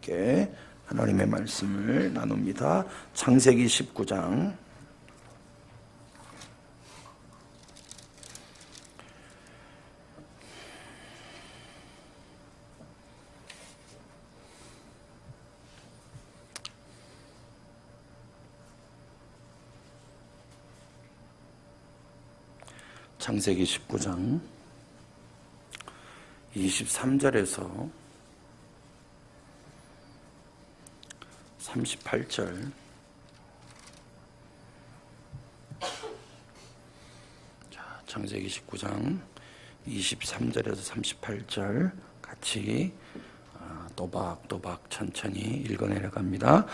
함께 하나님의 말씀을 나눕니다. 창세기 19장 창세기 19장 23절에서 38절. 창세기 19장 23절에서 38절 같이 또박또박 천천히 읽어내려갑니다.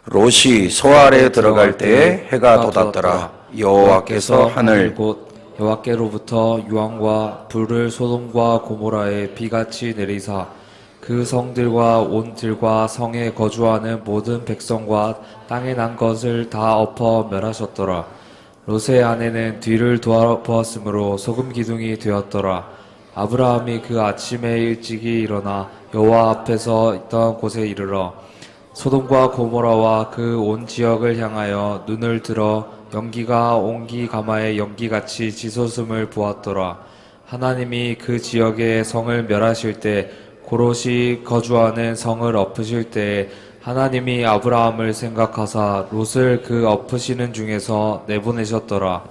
롯이 소알에 들어갈 때 해가 돋았더라. 여호와께서 하늘 곧 여호와께로부터 유황과 불을 소돔과 고모라에 비같이 내리사 그 성들과 온 들과 성에 거주하는 모든 백성과 땅에 난 것을 다 엎어 멸하셨더라. 롯의 아내는 뒤를 돌아보았으므로 소금 기둥이 되었더라. 아브라함이 그 아침에 일찍이 일어나 여호와 앞에서 있던 곳에 이르러 소돔과 고모라와 그 온 지역을 향하여 눈을 들어 연기가 옹기 가마의 연기같이 치솟음을 보았더라. 하나님이 그 지역의 성을 멸하실 때 고롯이 거주하는 성을 엎으실 때에 하나님이 아브라함을 생각하사 롯을 그 엎으시는 중에서 내보내셨더라.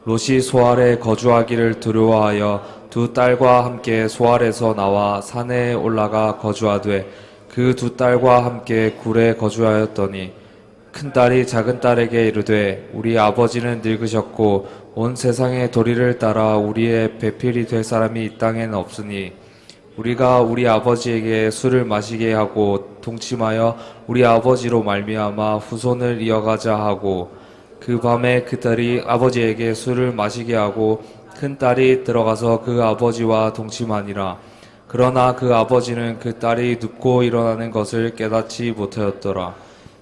롯이 소알에 거주하기를 두려워하여 두 딸과 함께 소알에서 나와 산에 올라가 거주하되 그 두 딸과 함께 굴에 거주하였더니 큰딸이 작은딸에게 이르되 우리 아버지는 늙으셨고 온 세상의 도리를 따라 우리의 배필이 될 사람이 이 땅에는 없으니 우리가 우리 아버지에게 술을 마시게 하고 동침하여 우리 아버지로 말미암아 후손을 이어가자 하고 그 밤에 그 딸이 아버지에게 술을 마시게 하고 큰딸이 들어가서 그 아버지와 동침하니라. 그러나 그 아버지는 그 딸이 눕고 일어나는 것을 깨닫지 못하였더라.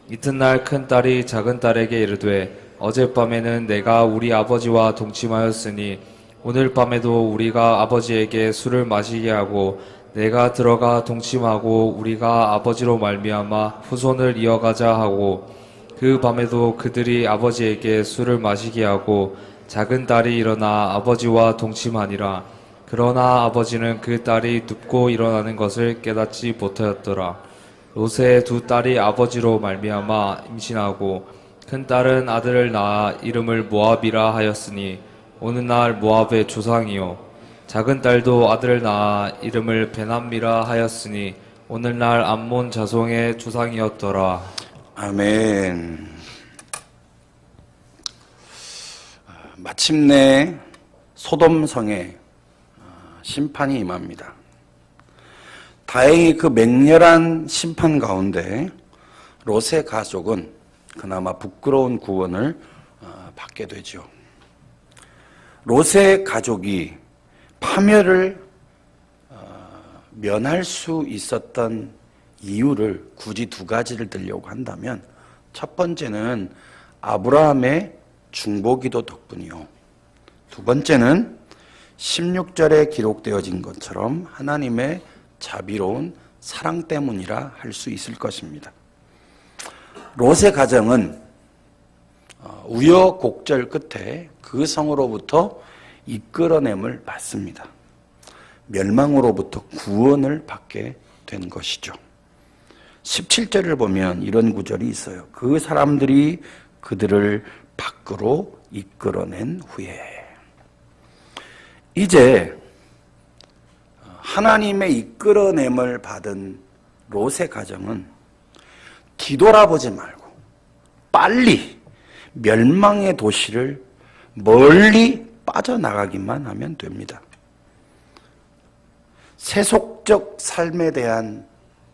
이튿날 큰딸이 작은딸에게 이르되 어젯밤에는 내가 우리 아버지와 동침하였으니 오늘 밤에도 우리가 아버지에게 술을 마시게 하고 내가 들어가 동침하고 우리가 아버지로 말미암아 후손을 이어가자 하고 그 밤에도 그들이 아버지에게 술을 마시게 하고 작은딸이 일어나 아버지와 동침하니라. 그러나 아버지는 그 딸이 눕고 일어나는 것을 깨닫지 못하였더라. 롯의 두 딸이 아버지로 말미암아 임신하고 큰딸은 아들을 낳아 이름을 모압이라 하였으니 오늘날 모압의 조상이요 작은딸도 아들을 낳아 이름을 베남미라 하였으니 오늘날 암몬 자손의 조상이었더라. 아멘. 마침내 소돔성에 심판이 임합니다. 다행히 그 맹렬한 심판 가운데 롯의 가족은 그나마 부끄러운 구원을 받게 되죠. 롯의 가족이 파멸을 면할 수 있었던 이유를 굳이 두 가지를 들려고 한다면 첫 번째는 아브라함의 중보기도 덕분이요. 두 번째는 16절에 기록되어진 것처럼 하나님의 자비로운 사랑 때문이라 할 수 있을 것입니다. 롯의 가정은 우여곡절 끝에 그 성으로부터 이끌어냄을 받습니다. 멸망으로부터 구원을 받게 된 것이죠. 17절을 보면 이런 구절이 있어요. 그 사람들이 그들을 밖으로 이끌어낸 후에 이제 하나님의 이끌어냄을 받은 롯의 가정은 뒤돌아보지 말고 빨리 멸망의 도시를 멀리 빠져나가기만 하면 됩니다. 세속적 삶에 대한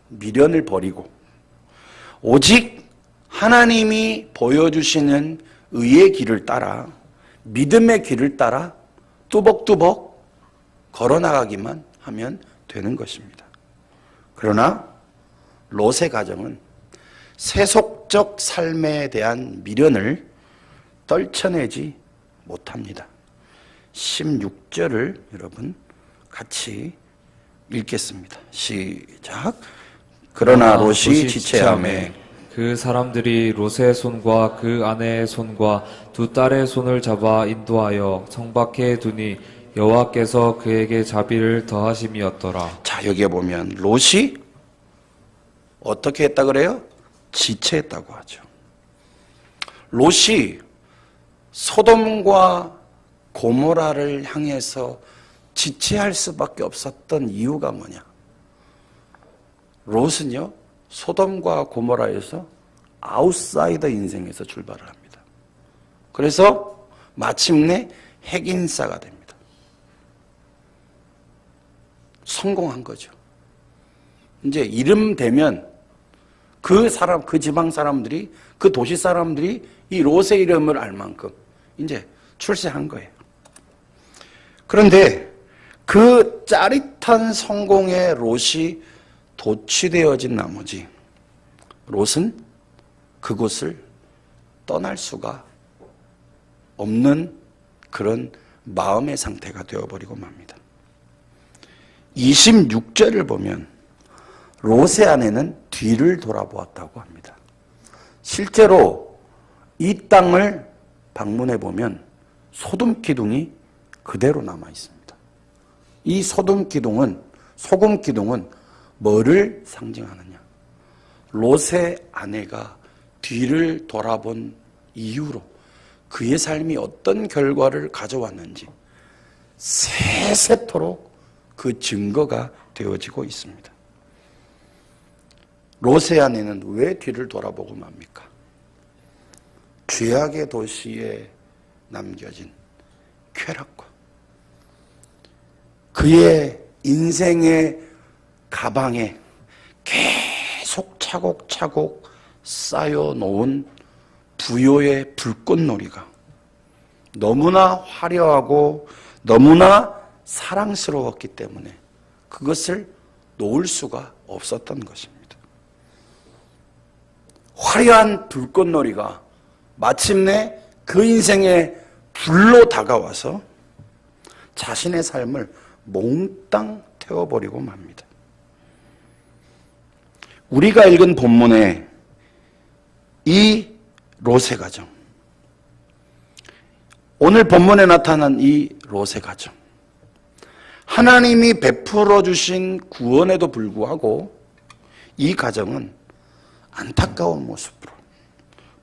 미련을 버리고 오직 하나님이 보여주시는 의의 길을 따라 믿음의 길을 따라 뚜벅뚜벅 걸어나가기만 하면 되는 것입니다. 그러나 롯의 가정은 세속적 삶에 대한 미련을 떨쳐내지 못합니다. 16절을 여러분 같이 읽겠습니다. 시작. 그러나 롯이 지체하매 그 사람들이 롯의 손과 그 아내의 손과 두 딸의 손을 잡아 인도하여 성 밖에 두니 여호와께서 그에게 자비를 더하심이었더라. 자, 여기에 보면 롯이 어떻게 했다 그래요? 지체했다고 하죠. 롯이 소돔과 고모라를 향해서 지체할 수밖에 없었던 이유가 뭐냐? 롯은요, 소돔과 고모라에서 아웃사이더 인생에서 출발을 합니다. 그래서 마침내 핵인싸가 됩니다. 성공한 거죠. 이제 이름 되면 그 지방 사람들이, 그 도시 사람들이 이 롯의 이름을 알 만큼 이제 출세한 거예요. 그런데 그 짜릿한 성공에 롯이 도취되어진 나머지 롯은 그곳을 떠날 수가 없는 그런 마음의 상태가 되어버리고 맙니다. 26절을 보면 롯의 아내는 뒤를 돌아보았다고 합니다. 실제로 이 땅을 방문해 보면 소금 기둥이 그대로 남아 있습니다. 이 소금 기둥은 뭐를 상징하느냐? 롯의 아내가 뒤를 돌아본 이후로 그의 삶이 어떤 결과를 가져왔는지 세세토록 그 증거가 되어지고 있습니다. 롯의 아내는 왜 뒤를 돌아보고 맙니까? 죄악의 도시에 남겨진 쾌락과 그의 인생의 가방에 계속 차곡차곡 쌓여놓은 부요의 불꽃놀이가 너무나 화려하고 너무나 사랑스러웠기 때문에 그것을 놓을 수가 없었던 것입니다. 화려한 불꽃놀이가 마침내 그 인생의 불로 다가와서 자신의 삶을 몽땅 태워버리고 맙니다. 우리가 읽은 본문의 이 롯의 가정, 오늘 본문에 나타난 이 롯의 가정, 하나님이 베풀어 주신 구원에도 불구하고 이 가정은 안타까운 모습으로,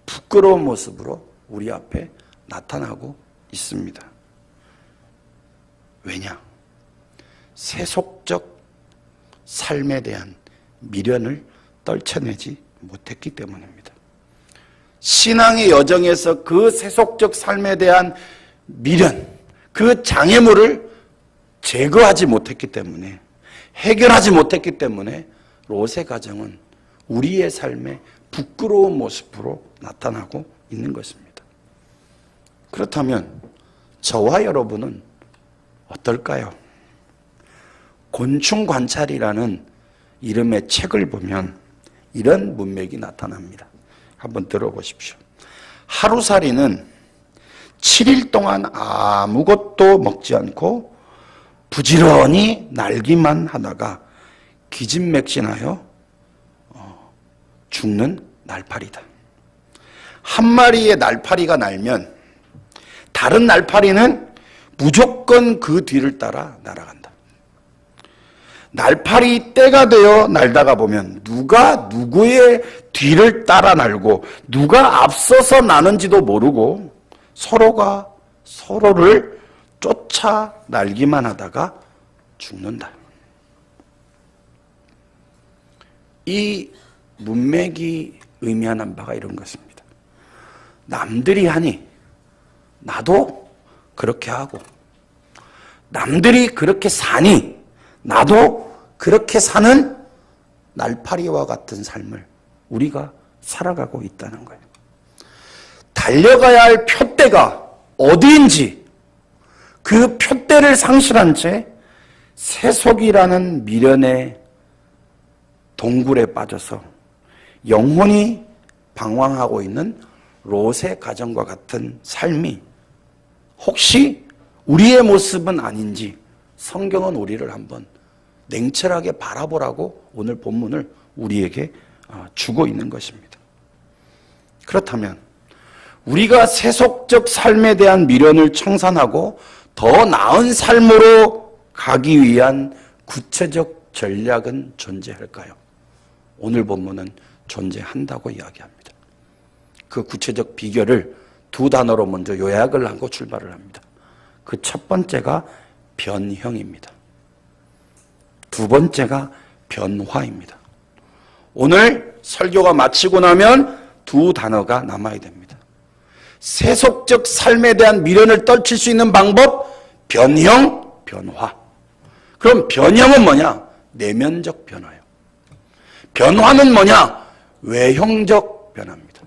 부끄러운 모습으로 우리 앞에 나타나고 있습니다. 왜냐? 세속적 삶에 대한 미련을 떨쳐내지 못했기 때문입니다. 신앙의 여정에서 그 세속적 삶에 대한 미련, 그 장애물을 제거하지 못했기 때문에, 해결하지 못했기 때문에 롯의 가정은 우리의 삶의 부끄러운 모습으로 나타나고 있는 것입니다. 그렇다면 저와 여러분은 어떨까요? 곤충관찰이라는 이름의 책을 보면 이런 문맥이 나타납니다. 한번 들어보십시오. 하루살이는 7일 동안 아무것도 먹지 않고 부지런히 날기만 하다가 기진맥진하여 죽는 날파리다. 한 마리의 날파리가 날면 다른 날파리는 무조건 그 뒤를 따라 날아간다. 날파리 때가 되어 날다가 보면 누가 누구의 뒤를 따라 날고 누가 앞서서 나는지도 모르고 서로가 서로를 쫓아 날기만 하다가 죽는다. 이 문맥이 의미하는 바가 이런 것입니다. 남들이 하니 나도 그렇게 하고, 남들이 그렇게 사니 나도 그렇게 사는 날파리와 같은 삶을 우리가 살아가고 있다는 거예요. 달려가야 할 표대가 어디인지 그 표대를 상실한 채 세속이라는 미련의 동굴에 빠져서 영혼이 방황하고 있는 롯의 가정과 같은 삶이 혹시 우리의 모습은 아닌지 성경은 우리를 한번 냉철하게 바라보라고 오늘 본문을 우리에게 주고 있는 것입니다. 그렇다면 우리가 세속적 삶에 대한 미련을 청산하고 더 나은 삶으로 가기 위한 구체적 전략은 존재할까요? 오늘 본문은 존재한다고 이야기합니다. 그 구체적 비결을 두 단어로 먼저 요약을 하고 출발을 합니다. 그 첫 번째가 변형입니다. 두 번째가 변화입니다. 오늘 설교가 마치고 나면 두 단어가 남아야 됩니다. 세속적 삶에 대한 미련을 떨칠 수 있는 방법, 변형, 변화. 그럼 변형은 뭐냐? 내면적 변화예요. 변화는 뭐냐? 외형적 변화입니다.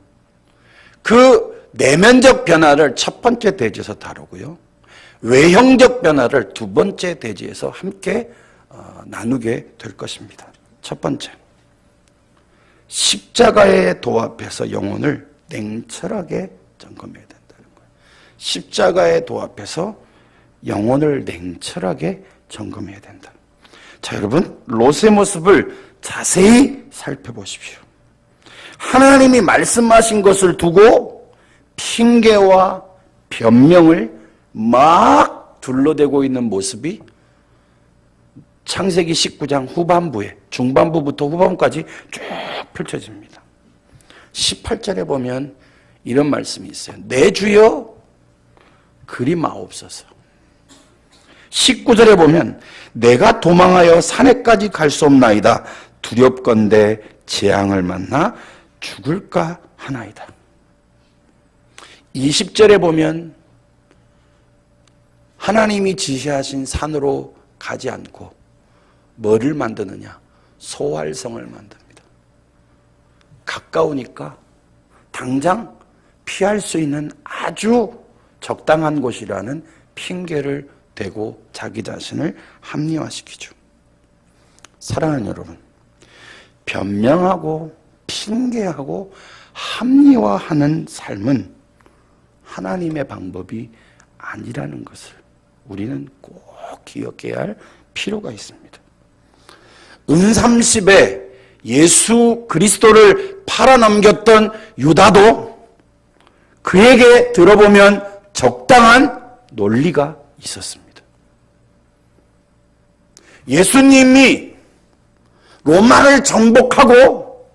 그 내면적 변화를 첫 번째 대지에서 다루고요. 외형적 변화를 두 번째 대지에서 함께 나누게 될 것입니다. 첫 번째, 십자가의 도 앞에서 영혼을 냉철하게 점검해야 된다는 거예요. 십자가의 도 앞에서 영혼을 냉철하게 점검해야 된다. 자, 여러분, 롯의 모습을 자세히 살펴보십시오. 하나님이 말씀하신 것을 두고 핑계와 변명을 막 둘러대고 있는 모습이 창세기 19장 후반부에, 중반부부터 후반부까지 쭉 펼쳐집니다. 18절에 보면 이런 말씀이 있어요. 내 주여 그리 마옵소서. 19절에 보면 내가 도망하여 산에까지 갈 수 없나이다. 두렵건대 재앙을 만나 죽을까 하나이다. 20절에 보면 하나님이 지시하신 산으로 가지 않고 뭐를 만드느냐? 소활성을 만듭니다. 가까우니까 당장 피할 수 있는 아주 적당한 곳이라는 핑계를 대고 자기 자신을 합리화시키죠. 사랑하는 여러분, 변명하고 핑계하고 합리화하는 삶은 하나님의 방법이 아니라는 것을 우리는 꼭 기억해야 할 필요가 있습니다. 은삼십에 예수 그리스도를 팔아넘겼던 유다도 그에게 들어보면 적당한 논리가 있었습니다. 예수님이 로마를 정복하고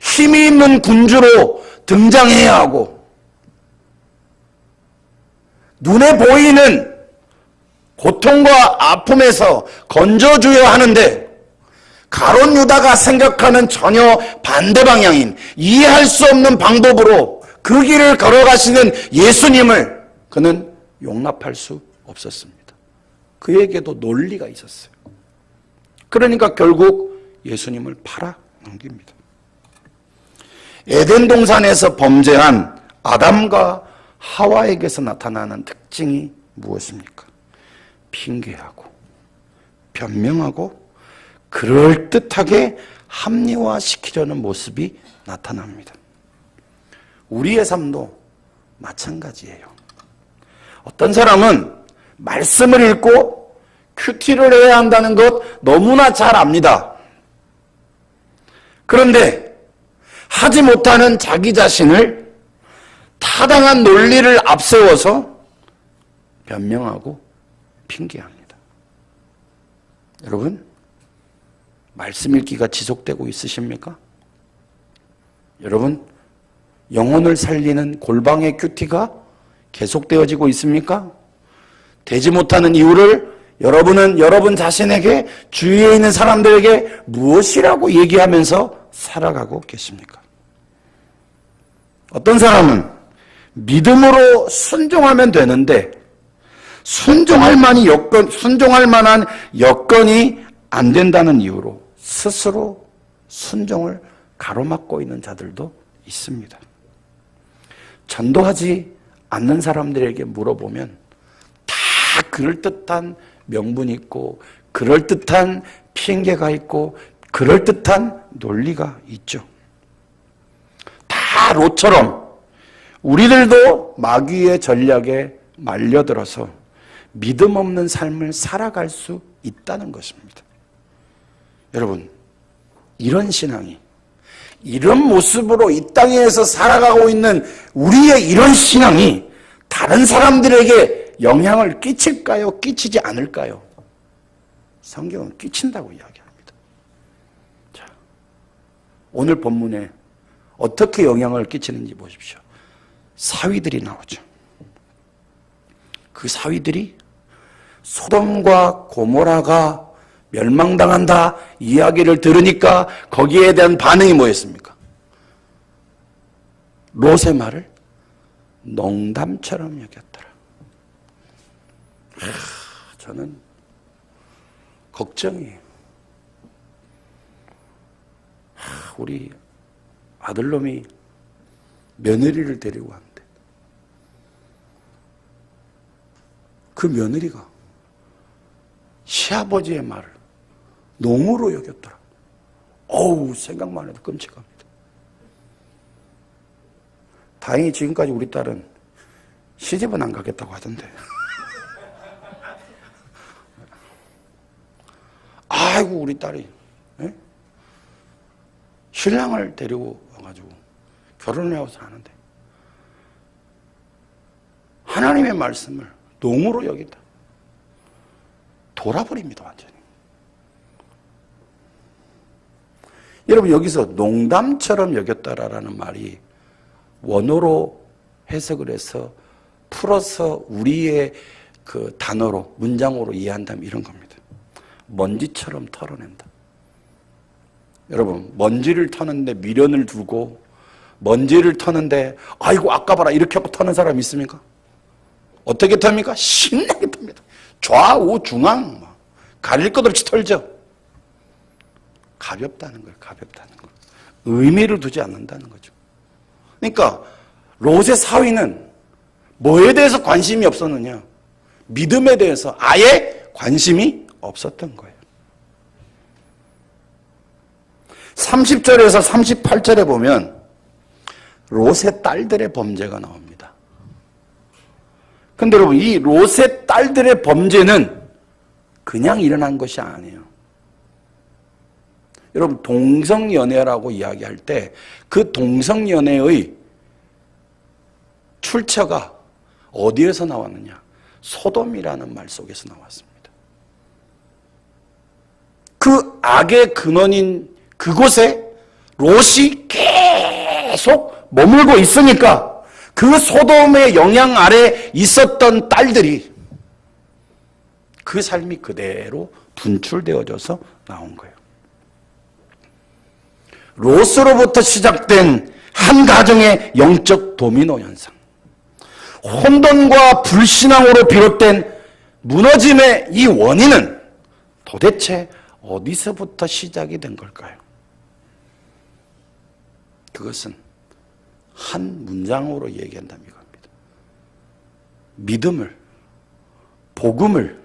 힘이 있는 군주로 등장해야 하고 눈에 보이는 고통과 아픔에서 건져줘야 하는데 가룟 유다가 생각하는 전혀 반대 방향인 이해할 수 없는 방법으로 그 길을 걸어가시는 예수님을 그는 용납할 수 없었습니다. 그에게도 논리가 있었어요. 그러니까 결국 예수님을 팔아넘깁니다. 에덴 동산에서 범죄한 아담과 하와에게서 나타나는 특징이 무엇입니까? 핑계하고 변명하고 그럴듯하게 합리화시키려는 모습이 나타납니다. 우리의 삶도 마찬가지예요. 어떤 사람은 말씀을 읽고 큐티를 해야 한다는 것 너무나 잘 압니다. 그런데 하지 못하는 자기 자신을 타당한 논리를 앞세워서 변명하고 핑계합니다. 여러분, 말씀 읽기가 지속되고 있으십니까? 여러분, 영혼을 살리는 골방의 큐티가 계속되어지고 있습니까? 되지 못하는 이유를 여러분은 여러분 자신에게 주위에 있는 사람들에게 무엇이라고 얘기하면서 살아가고 계십니까? 어떤 사람은 믿음으로 순종하면 되는데 순종할 만한 여건이 안 된다는 이유로 스스로 순종을 가로막고 있는 자들도 있습니다. 전도하지 않는 사람들에게 물어보면 다 그럴듯한 명분이 있고 그럴듯한 핑계가 있고 그럴듯한 논리가 있죠. 다 롯처럼 우리들도 마귀의 전략에 말려들어서 믿음 없는 삶을 살아갈 수 있다는 것입니다. 여러분, 이런 신앙이, 이런 모습으로 이 땅에서 살아가고 있는 우리의 이런 신앙이 다른 사람들에게 영향을 끼칠까요? 끼치지 않을까요? 성경은 끼친다고 이야기합니다. 자, 오늘 본문에 어떻게 영향을 끼치는지 보십시오. 사위들이 나오죠. 그 사위들이 소돔과 고모라가 멸망당한다 이야기를 들으니까 거기에 대한 반응이 뭐였습니까? 롯의 말을 농담처럼 여겼더라. 저는 걱정이에요. 우리 아들놈이 며느리를 데리고 왔는데 그 며느리가 시아버지의 말을 농으로 여겼더라. 어우, 생각만 해도 끔찍합니다. 다행히 지금까지 우리 딸은 시집은 안 가겠다고 하던데. 아이고, 우리 딸이 신랑을 데리고 와가지고 결혼을 해서 하는데 하나님의 말씀을 농으로 여긴다. 돌아버립니다, 완전히. 여러분, 여기서 농담처럼 여겼다라는 말이 원어로 해석을 해서 풀어서 우리의 그 단어로, 문장으로 이해한다면 이런 겁니다. 먼지처럼 털어낸다. 여러분, 먼지를 터는데 미련을 두고 먼지를 터는데 아이고 아까 봐라 이렇게 하고 터는 사람 있습니까? 어떻게 텁니까? 신나게 텁니다. 좌우 중앙 가릴 것 없이 털죠. 가볍다는 거예요. 가볍다는 거. 의미를 두지 않는다는 거죠. 그러니까 롯의 사위는 뭐에 대해서 관심이 없었느냐? 믿음에 대해서 아예 관심이 없었던 거예요. 30절에서 38절에 보면 롯의 딸들의 범죄가 나옵니다. 근데 여러분, 이 롯의 딸들의 범죄는 그냥 일어난 것이 아니에요. 여러분, 동성연애라고 이야기할 때 그 동성연애의 출처가 어디에서 나왔느냐? 소돔이라는 말 속에서 나왔습니다. 그 악의 근원인 그곳에 롯이 계속 머물고 있으니까 그 소돔의 영향 아래 있었던 딸들이 그 삶이 그대로 분출되어져서 나온 거예요. 롯으로부터 시작된 한 가정의 영적 도미노 현상, 혼돈과 불신앙으로 비롯된 무너짐의 이 원인은 도대체 어디서부터 시작이 된 걸까요? 그것은 한 문장으로 얘기한다면 이겁니다. 믿음을, 복음을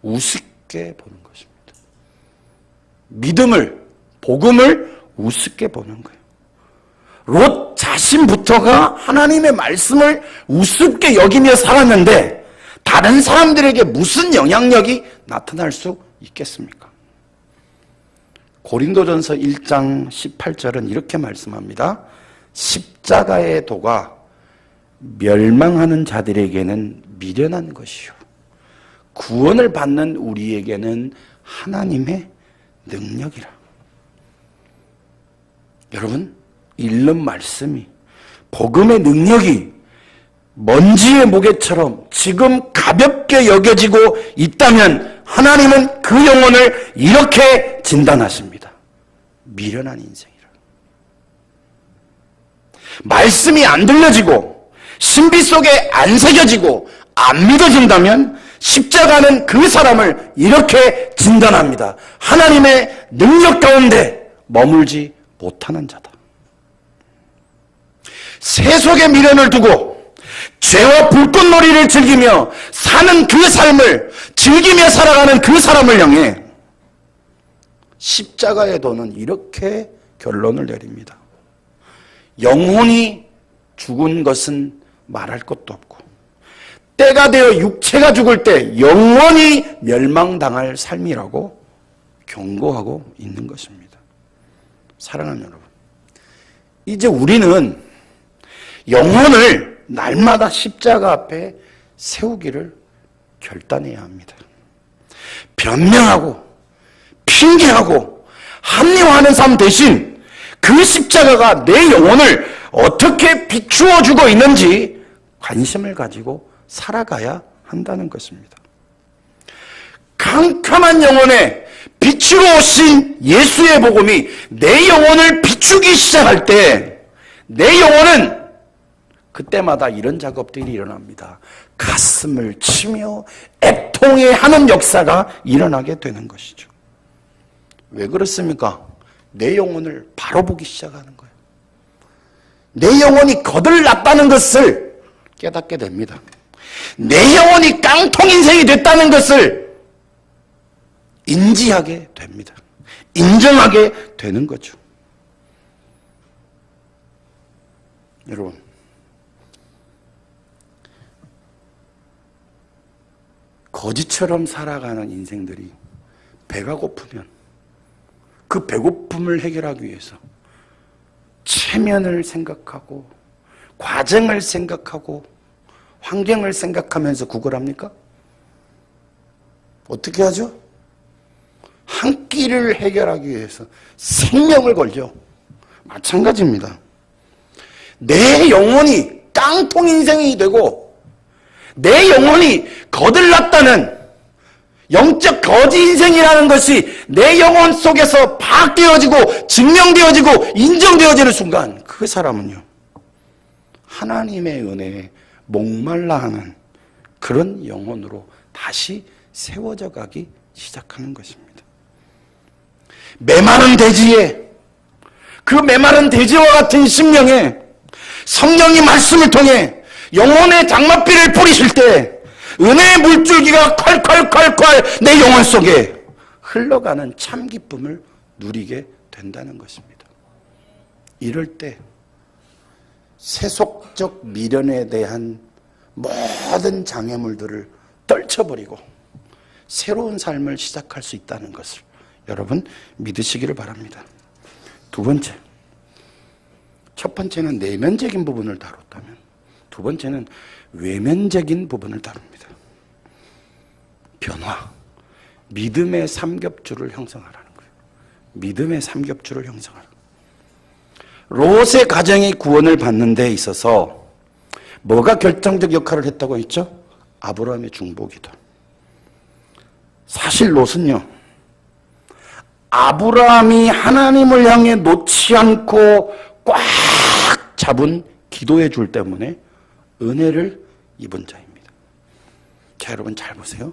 우습게 보는 것입니다. 믿음을, 복음을 우습게 보는 거예요. 롯 자신부터가 하나님의 말씀을 우습게 여기며 살았는데 다른 사람들에게 무슨 영향력이 나타날 수 있겠습니까? 고린도전서 1장 18절은 이렇게 말씀합니다. 십자가의 도가 멸망하는 자들에게는 미련한 것이요 구원을 받는 우리에게는 하나님의 능력이라. 여러분, 읽는 말씀이, 복음의 능력이 먼지의 무게처럼 지금 가볍게 여겨지고 있다면 하나님은 그 영혼을 이렇게 진단하십니다. 미련한 인생이라. 말씀이 안 들려지고 신비 속에 안 새겨지고 안 믿어진다면 십자가는 그 사람을 이렇게 진단합니다. 하나님의 능력 가운데 머물지 못하는 자다. 세속의 미련을 두고 죄와 불꽃놀이를 즐기며 사는 그 삶을 즐기며 살아가는 그 사람을 향해 십자가의 도는 이렇게 결론을 내립니다. 영혼이 죽은 것은 말할 것도 없고 때가 되어 육체가 죽을 때 영원히 멸망당할 삶이라고 경고하고 있는 것입니다. 사랑하는 여러분, 이제 우리는 영혼을 날마다 십자가 앞에 세우기를 결단해야 합니다. 변명하고 핑계하고 합리화하는 삶 대신 그 십자가가 내 영혼을 어떻게 비추어 주고 있는지 관심을 가지고 살아가야 한다는 것입니다. 캄캄한 영혼에 빛으로 오신 예수의 복음이 내 영혼을 비추기 시작할 때 내 영혼은 그때마다 이런 작업들이 일어납니다. 가슴을 치며 애통해하는 역사가 일어나게 되는 것이죠. 왜 그렇습니까? 내 영혼을 바로 보기 시작하는 거예요. 내 영혼이 거들났다는 것을 깨닫게 됩니다. 내 영혼이 깡통 인생이 됐다는 것을 인지하게 됩니다. 인정하게 되는 거죠. 여러분, 거지처럼 살아가는 인생들이 배가 고프면 그 배고픔을 해결하기 위해서 체면을 생각하고 과정을 생각하고 환경을 생각하면서 구걸합니까? 어떻게 하죠? 한 끼를 해결하기 위해서 생명을 걸죠. 마찬가지입니다. 내 영혼이 깡통 인생이 되고 내 영혼이 거들났다는 영적 거지 인생이라는 것이 내 영혼 속에서 파악되어지고 증명되어지고 인정되어지는 순간 그 사람은요, 하나님의 은혜에 목말라하는 그런 영혼으로 다시 세워져 가기 시작하는 것입니다. 메마른 대지에, 그 메마른 대지와 같은 심령에 성령이 말씀을 통해 영혼의 장맛비를 뿌리실 때 은혜의 물줄기가 콸콸콸콸 내 영혼 속에 흘러가는 참 기쁨을 누리게 된다는 것입니다. 이럴 때 세속적 미련에 대한 모든 장애물들을 떨쳐버리고 새로운 삶을 시작할 수 있다는 것을 여러분 믿으시기를 바랍니다. 두 번째, 첫 번째는 내면적인 부분을 다뤘다면 두 번째는 외면적인 부분을 다룹니다. 변화, 믿음의 삼겹줄을 형성하라는 거예요. 믿음의 삼겹줄을 형성하라. 롯의 가정이 구원을 받는 데 있어서 뭐가 결정적 역할을 했다고 했죠? 아브라함의 중보기도. 사실 롯은요, 아브라함이 하나님을 향해 놓지 않고 꽉 잡은 기도의 줄 때문에 은혜를 입은 자입니다. 자, 여러분 잘 보세요.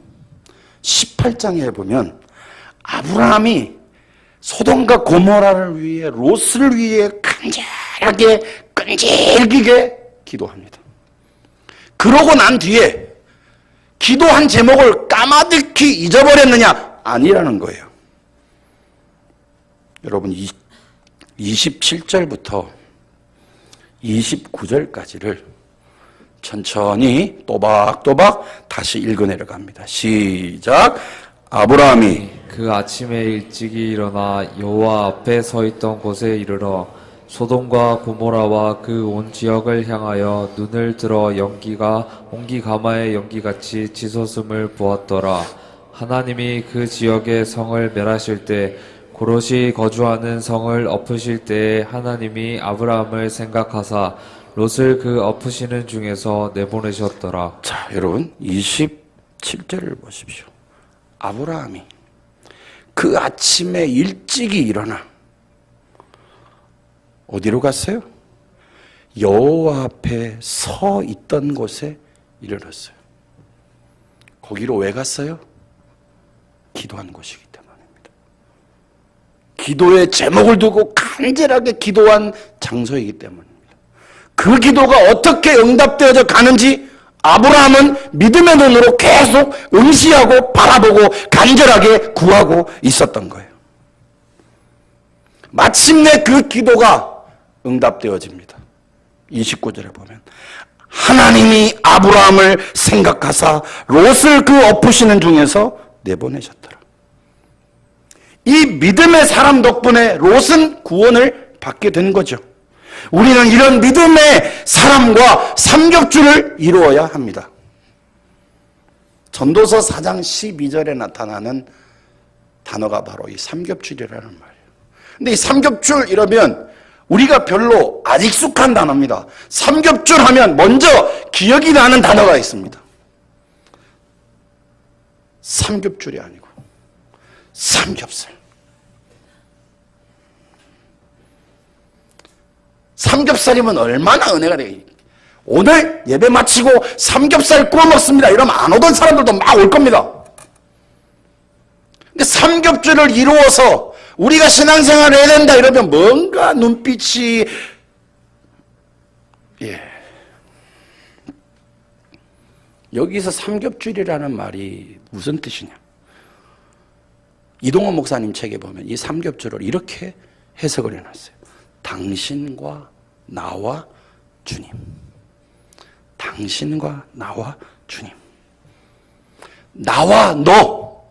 18장에 보면 아브라함이 소돔과 고모라를 위해, 롯을 위해 간절하게 끈질기게 기도합니다. 그러고 난 뒤에 기도한 제목을 까마득히 잊어버렸느냐? 아니라는 거예요. 여러분 27절부터 29절까지를 천천히 또박또박 다시 읽어내려 갑니다. 시작. 아브라함이 그 아침에 일찍이 일어나 여호와 앞에 서 있던 곳에 이르러 소돔과 고모라와 그 온 지역을 향하여 눈을 들어 연기가 온기 가마의 연기같이 치솟음을 보았더라. 하나님이 그 지역의 성을 멸하실 때 고롯이 거주하는 성을 엎으실 때에 하나님이 아브라함을 생각하사 롯을 그 엎으시는 중에서 내보내셨더라. 자, 여러분 27절을 보십시오. 아브라함이 그 아침에 일찍이 일어나 어디로 갔어요? 여호와 앞에 서 있던 곳에 이르렀어요. 거기로 왜 갔어요? 기도한 곳이기 때문입니다. 기도의 제목을 두고 간절하게 기도한 장소이기 때문입니다. 그 기도가 어떻게 응답되어져 가는지 아브라함은 믿음의 눈으로 계속 응시하고 바라보고 간절하게 구하고 있었던 거예요. 마침내 그 기도가 응답되어집니다. 29절에 보면 하나님이 아브라함을 생각하사 롯을 그 엎으시는 중에서 내보내셨더라. 이 믿음의 사람 덕분에 롯은 구원을 받게 된 거죠. 우리는 이런 믿음의 사람과 삼겹줄을 이루어야 합니다. 전도서 4장 12절에 나타나는 단어가 바로 이 삼겹줄이라는 말이에요. 근데 이 삼겹줄 이러면 우리가 별로 안 익숙한 단어입니다. 삼겹줄 하면 먼저 기억이 나는 단어가 있습니다. 삼겹줄이 아니고 삼겹살. 삼겹살이면 얼마나 은혜가 되겠니? 오늘 예배 마치고 삼겹살 구워 먹습니다 이러면 안 오던 사람들도 막 올 겁니다. 근데 삼겹줄을 이루어서 우리가 신앙생활을 해야 된다 이러면 뭔가 눈빛이 여기서 삼겹줄이라는 말이 무슨 뜻이냐? 이동원 목사님 책에 보면 이 삼겹줄을 이렇게 해석을 해놨어요. 당신과 나와 주님. 당신과 나와 주님. 나와 너.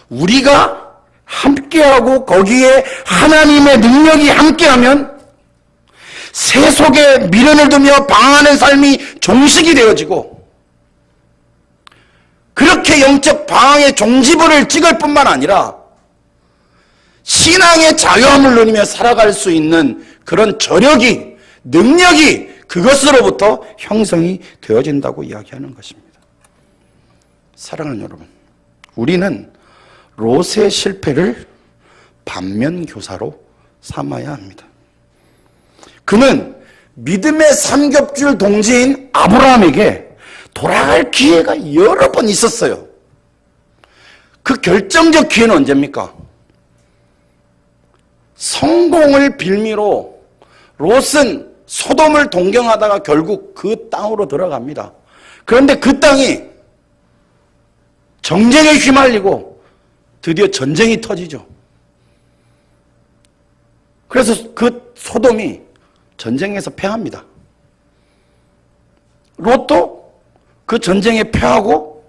우리가 함께하고 거기에 하나님의 능력이 함께하면 세속에 미련을 두며 방황하는 삶이 종식이 되어지고 그렇게 영적 방황의 종지부를 찍을 뿐만 아니라 신앙의 자유함을 누리며 살아갈 수 있는 그런 저력이, 능력이 그것으로부터 형성이 되어진다고 이야기하는 것입니다. 사랑하는 여러분, 우리는 롯의 실패를 반면교사로 삼아야 합니다. 그는 믿음의 삼겹줄 동지인 아브라함에게 돌아갈 기회가 여러 번 있었어요. 그 결정적 기회는 언제입니까? 성공을 빌미로 롯은 소돔을 동경하다가 결국 그 땅으로 들어갑니다. 그런데 그 땅이 정쟁에 휘말리고 드디어 전쟁이 터지죠. 그래서 그 소돔이 전쟁에서 패합니다. 롯도 그 전쟁에 패하고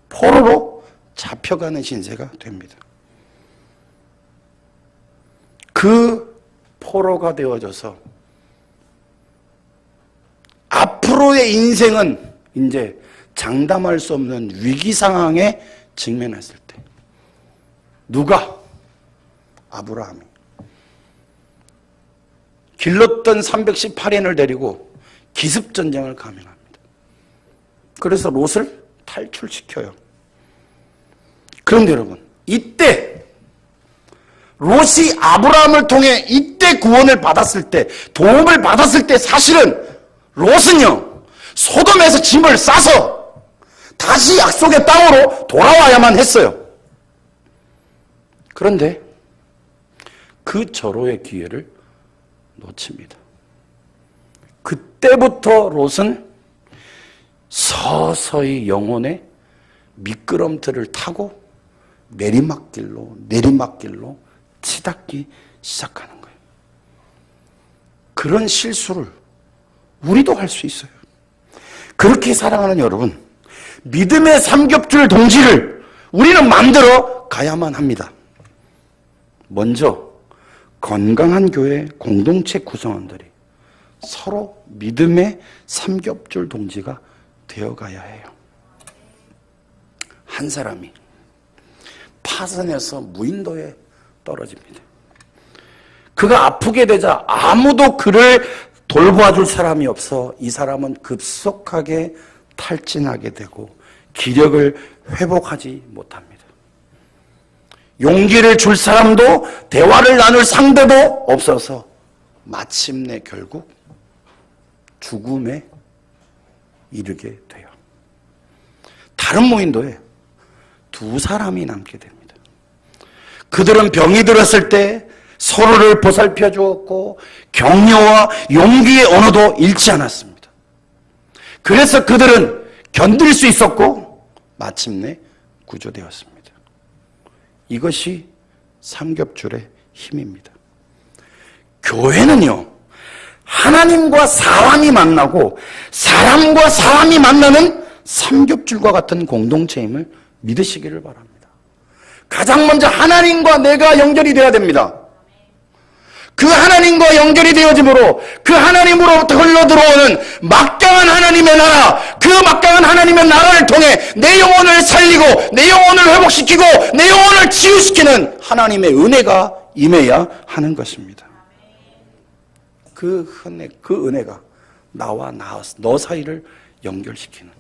포로로 잡혀가는 신세가 됩니다. 그 포로가 되어져서 앞으로의 인생은 이제 장담할 수 없는 위기 상황에 직면했을 때 누가? 아브라함이 길렀던 318인을 데리고 기습전쟁을 감행합니다. 그래서 롯을 탈출시켜요. 그런데 여러분, 이때 롯이 아브라함을 통해 이때 구원을 받았을 때, 도움을 받았을 때 사실은 롯은요, 소돔에서 짐을 싸서 다시 약속의 땅으로 돌아와야만 했어요. 그런데 그 절호의 기회를 놓칩니다. 그때부터 롯은 서서히 영혼의 미끄럼틀을 타고 내리막길로 치닫기 시작하는 거예요. 그런 실수를 우리도 할 수 있어요. 그렇게 사랑하는 여러분, 믿음의 삼겹줄 동지를 우리는 만들어 가야만 합니다. 먼저 건강한 교회 공동체 구성원들이 서로 믿음의 삼겹줄 동지가 되어가야 해요. 한 사람이 파산해서 무인도에 떨어집니다. 그가 아프게 되자 아무도 그를 돌봐줄 사람이 없어 이 사람은 급속하게 탈진하게 되고 기력을 회복하지 못합니다. 용기를 줄 사람도 대화를 나눌 상대도 없어서 마침내 결국 죽음에 이르게 돼요. 다른 무인도에 두 사람이 남게 됩니다. 그들은 병이 들었을 때 서로를 보살펴 주었고 격려와 용기의 언어도 잃지 않았습니다. 그래서 그들은 견딜 수 있었고 마침내 구조되었습니다. 이것이 삼겹줄의 힘입니다. 교회는요, 하나님과 사람이 만나고 사람과 사람이 만나는 삼겹줄과 같은 공동체임을 믿으시기를 바랍니다. 가장 먼저 하나님과 내가 연결이 돼야 됩니다. 그 하나님과 연결이 되어짐으로 그 하나님으로부터 흘러들어오는 막강한 하나님의 나라, 그 막강한 하나님의 나라를 통해 내 영혼을 살리고 내 영혼을 회복시키고 내 영혼을 치유시키는 하나님의 은혜가 임해야 하는 것입니다. 그 은혜가 나와 너 사이를 연결시키는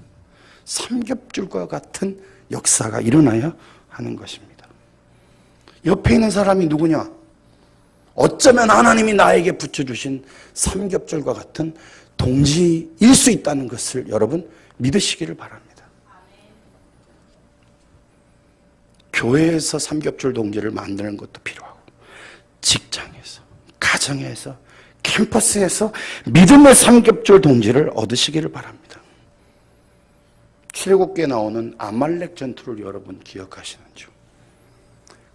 삼겹줄과 같은 역사가 일어나야 하는 것입니다. 옆에 있는 사람이 누구냐? 어쩌면 하나님이 나에게 붙여주신 삼겹줄과 같은 동지일 수 있다는 것을 여러분 믿으시기를 바랍니다. 교회에서 삼겹줄 동지를 만드는 것도 필요하고, 직장에서, 가정에서, 캠퍼스에서 믿음의 삼겹줄 동지를 얻으시기를 바랍니다. 출애굽기에 나오는 아말렉 전투를 여러분 기억하시는지요?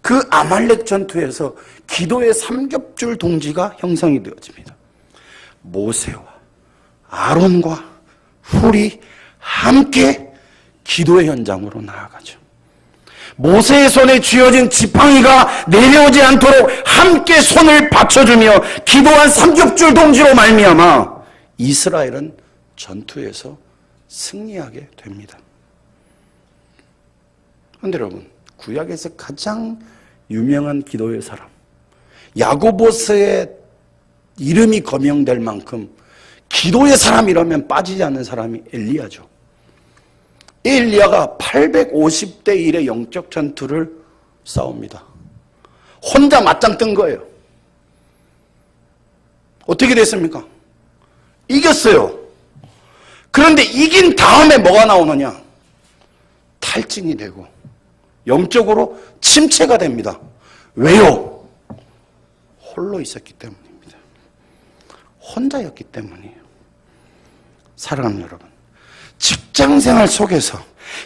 그 아말렉 전투에서 기도의 삼겹줄 동지가 형성이 되어집니다. 모세와 아론과 훌이 함께 기도의 현장으로 나아가죠. 모세의 손에 쥐어진 지팡이가 내려오지 않도록 함께 손을 받쳐주며 기도한 삼겹줄 동지로 말미암아 이스라엘은 전투에서 승리하게 됩니다. 그런데 여러분, 구약에서 가장 유명한 기도의 사람, 야고보스의 이름이 거명될 만큼 기도의 사람이라면 빠지지 않는 사람이 엘리야죠. 엘리야가 850대 1의 영적 전투를 싸웁니다. 혼자 맞짱 뜬 거예요. 어떻게 됐습니까? 이겼어요. 그런데 이긴 다음에 뭐가 나오느냐? 탈진이 되고 영적으로 침체가 됩니다. 왜요? 홀로 있었기 때문입니다. 혼자였기 때문이에요. 사랑하는 여러분, 직장생활 속에서,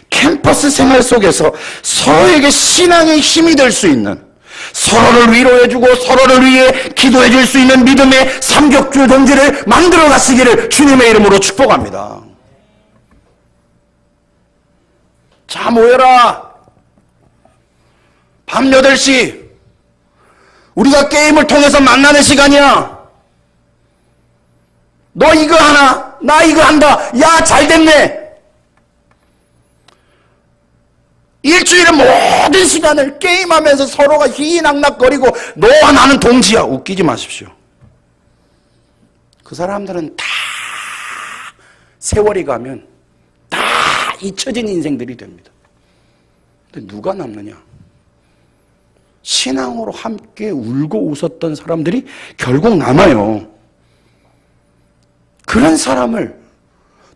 캠퍼스 생활 속에서 서로에게 신앙의 힘이 될 수 있는, 서로를 위로해주고 서로를 위해 기도해 줄 수 있는 믿음의 삼겹줄 동지를 만들어 가시기를 주님의 이름으로 축복합니다. 자, 모여라. 밤 8시 우리가 게임을 통해서 만나는 시간이야. 너 이거 하나, 나 이거 한다. 야, 잘 됐네. 일주일의 모든 시간을 게임하면서 서로가 희희낙낙거리고 너와 나는 동지야. 웃기지 마십시오. 그 사람들은 다 세월이 가면 다 잊혀진 인생들이 됩니다. 근데 누가 남느냐? 신앙으로 함께 울고 웃었던 사람들이 결국 남아요. 그런 사람을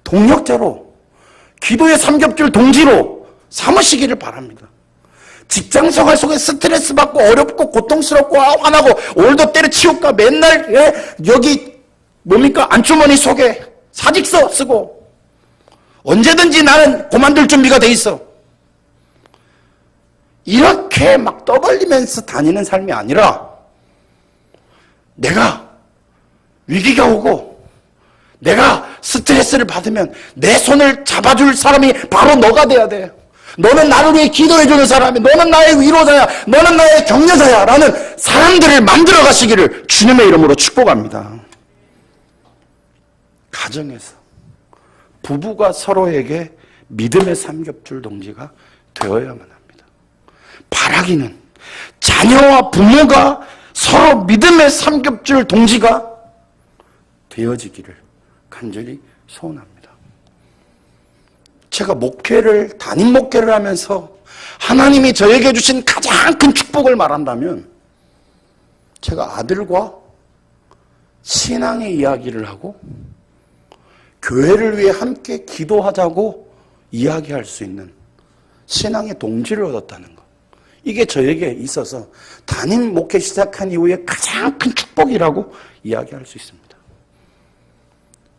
동력자로, 기도의 삼겹줄 동지로 삼으시기를 바랍니다. 직장 생활 속에 스트레스 받고 어렵고 고통스럽고 화나고 오늘도 때려치울까 맨날 여기 뭡니까 안주머니 속에 사직서 쓰고 언제든지 나는 그만둘 준비가 돼 있어. 이렇게 막 떠벌리면서 다니는 삶이 아니라 내가 위기가 오고 내가 스트레스를 받으면 내 손을 잡아줄 사람이 바로 너가 돼야 돼. 너는 나를 위해 기도해주는 사람이, 너는 나의 위로자야, 너는 나의 격려자야 라는 사람들을 만들어 가시기를 주님의 이름으로 축복합니다. 가정에서 부부가 서로에게 믿음의 삼겹줄 동지가 되어야만 합니다. 바라기는 자녀와 부모가 서로 믿음의 삼겹줄 동지가 되어지기를 간절히 소원합니다. 제가 담임 목회를 하면서 하나님이 저에게 주신 가장 큰 축복을 말한다면 제가 아들과 신앙의 이야기를 하고 교회를 위해 함께 기도하자고 이야기할 수 있는 신앙의 동지를 얻었다는 것. 이게 저에게 있어서 담임 목회 시작한 이후에 가장 큰 축복이라고 이야기할 수 있습니다.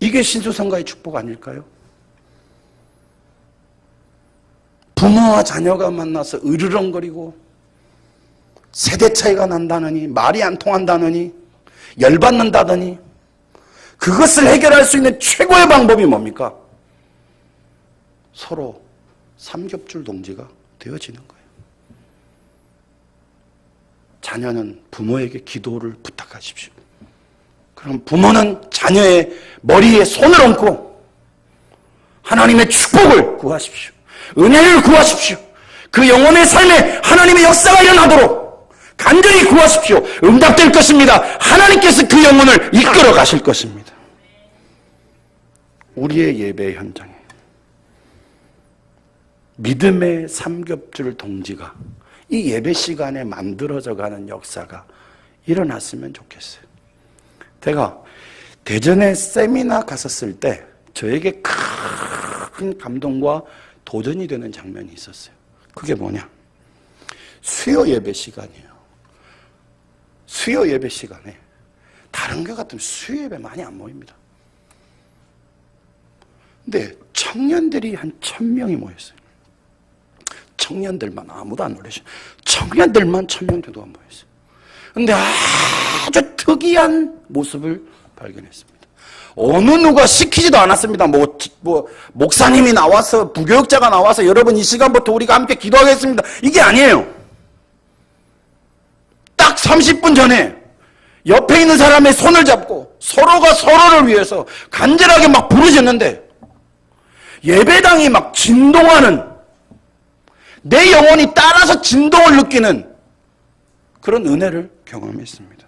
이게 신수성가의 축복 아닐까요? 부모와 자녀가 만나서 으르렁거리고 세대 차이가 난다느니 말이 안 통한다느니 열받는다더니 그것을 해결할 수 있는 최고의 방법이 뭡니까? 서로 삼겹줄 동지가 되어지는 거예요. 자녀는 부모에게 기도를 부탁하십시오. 그럼 부모는 자녀의 머리에 손을 얹고 하나님의 축복을 구하십시오. 은혜를 구하십시오. 그 영혼의 삶에 하나님의 역사가 일어나도록 간절히 구하십시오. 응답될 것입니다. 하나님께서 그 영혼을 이끌어 가실 것입니다. 우리의 예배 현장에 믿음의 삼겹줄 동지가 이 예배 시간에 만들어져 가는 역사가 일어났으면 좋겠어요. 제가 대전에 세미나 갔었을 때 저에게 큰 감동과 도전이 되는 장면이 있었어요. 그게 뭐냐? 수요 예배 시간이에요. 수요 예배 시간에 다른 교 같으면 수요 예배 많이 안 모입니다. 근데 청년들이 한 1000명이 모였어요. 청년들만, 아무도 안 노래죠. 청년들만 1000명 정도가 모였어요. 근데 아주 특이한 모습을 발견했습니다. 어느 누가 시키지도 않았습니다. 목사님이 나와서, 부교육자가 나와서 여러분 이 시간부터 우리가 함께 기도하겠습니다. 이게 아니에요. 딱 30분 전에 옆에 있는 사람의 손을 잡고 서로가 서로를 위해서 간절하게 막 부르짖는데 예배당이 막 진동하는, 내 영혼이 따라서 진동을 느끼는 그런 은혜를 경험했습니다.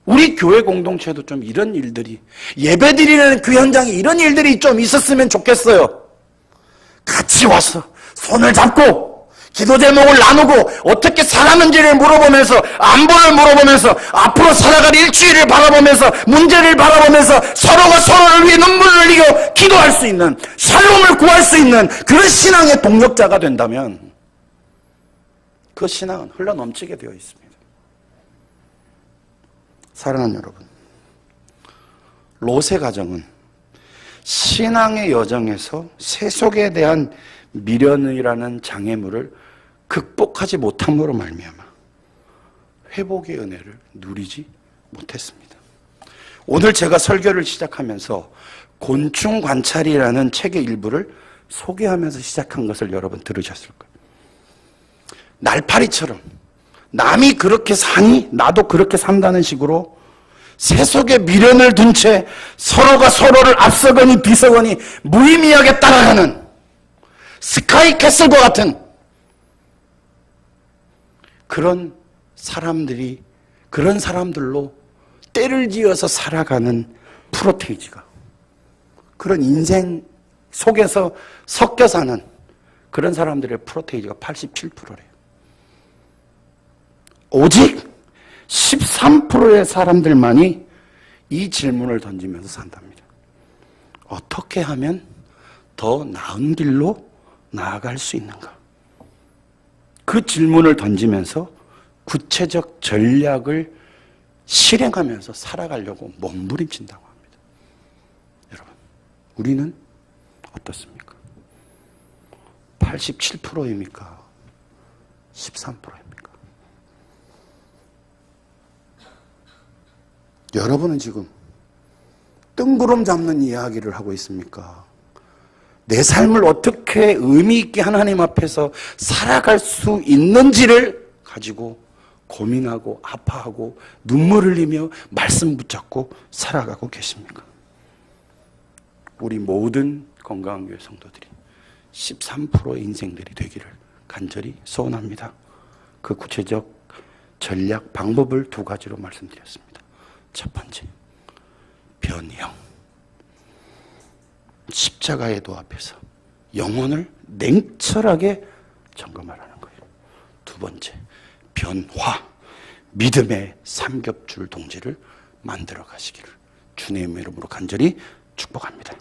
우리 교회 공동체도 좀 이런 일들이, 예배드리는 그 현장에 이런 일들이 좀 있었으면 좋겠어요. 같이 와서 손을 잡고 기도 제목을 나누고 어떻게 살았는지를 물어보면서, 안부를 물어보면서, 앞으로 살아갈 일주일을 바라보면서, 문제를 바라보면서 서로가 서로를 위해 눈물을 흘리고 기도할 수 있는, 샬롬을 구할 수 있는 그런 신앙의 동력자가 된다면 그 신앙은 흘러넘치게 되어 있습니다. 사랑하는 여러분, 롯의 가정은 신앙의 여정에서 세속에 대한 미련이라는 장애물을 극복하지 못함으로 말미암아 회복의 은혜를 누리지 못했습니다. 오늘 제가 설교를 시작하면서 곤충 관찰이라는 책의 일부를 소개하면서 시작한 것을 여러분 들으셨을 거예요. 날파리처럼 남이 그렇게 사니 나도 그렇게 산다는 식으로 세속의 미련을 둔 채 서로가 서로를 앞서거니 뒤서거니 무의미하게 따라가는 스카이캐슬과 같은 그런 사람들이, 그런 사람들로 때를 지어서 살아가는 프로테이지가, 그런 인생 속에서 섞여 사는 그런 사람들의 프로테이지가 87%래요. 오직 13%의 사람들만이 이 질문을 던지면서 산답니다. 어떻게 하면 더 나은 길로 나아갈 수 있는가? 그 질문을 던지면서 구체적 전략을 실행하면서 살아가려고 몸부림친다고 합니다. 여러분, 우리는 어떻습니까? 87%입니까? 13%입니까? 여러분은 지금 뜬구름 잡는 이야기를 하고 있습니까? 내 삶을 어떻게 의미 있게 하나님 앞에서 살아갈 수 있는지를 가지고 고민하고 아파하고 눈물 흘리며 말씀 붙잡고 살아가고 계십니까? 우리 모든 건강한 교회 성도들이 13%의 인생들이 되기를 간절히 소원합니다. 그 구체적 전략, 방법을 2가지로 말씀드렸습니다. 첫 번째, 변형. 십자가의 도 앞에서 영혼을 냉철하게 점검하라는 거예요. 2번째, 변화. 믿음의 삼겹줄 동지를 만들어 가시기를 주님의 이름으로 간절히 축복합니다.